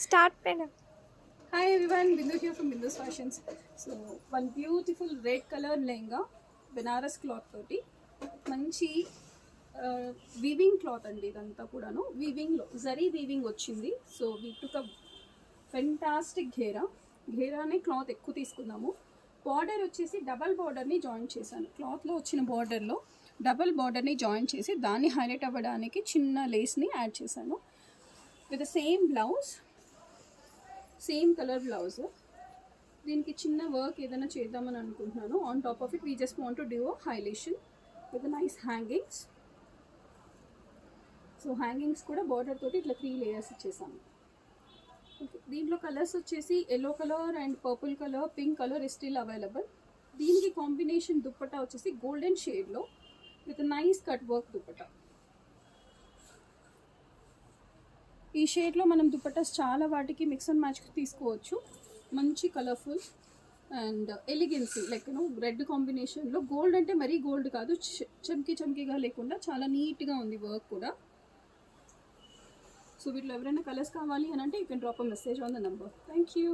Start madam. Hi everyone, Bindu here from Bindu's Fashions. So one beautiful red color lehenga, Benaras cloth toti, మంచి weaving cloth అండి ఇదంతా కూడాను వీవింగ్లో zari weaving వచ్చింది. So we took a fantastic ఘేరానే cloth ఎక్కువ తీసుకున్నాము. బార్డర్ వచ్చేసి డబల్ బార్డర్ని జాయిన్ చేశాను. క్లాత్లో వచ్చిన బార్డర్లో డబల్ బార్డర్ని జాయిన్ చేసి దాన్ని హైలైట్ అవ్వడానికి చిన్న లేస్ని యాడ్ చేశాను. With the same blouse, same colour blouse. దీనికి చిన్న వర్క్ ఏదైనా చేద్దామని అనుకుంటున్నాను. On top of it we just want to do a హైలైషన్ with nice hangings. So hangings కూడా బార్డర్ తోటి ఇట్లా 3 లేయర్స్ ఇచ్చేసాము. ఓకే, దీంట్లో కలర్స్ వచ్చేసి yellow colour and purple colour, pink colour is still available. దీనికి కాంబినేషన్ దుప్పట్టా వచ్చేసి గోల్డెన్ షేడ్లో with nice cut work dupatta. ఈ షేడ్లో మనం దుప్పటాస్ చాలా వాటికి మిక్స్ అండ్ మ్యాచ్ తీసుకోవచ్చు. మంచి కలర్ఫుల్ అండ్ ఎలిగెన్సీ, లైక్ రెడ్ కాంబినేషన్లో గోల్డ్ అంటే మరీ గోల్డ్ కాదు, చమ్కీగా లేకుండా చాలా నీట్గా ఉంది వర్క్ కూడా. సో వీటిలో ఎవరైనా కలర్స్ కావాలి అని అంటే you can drop a message on the number. Thank you.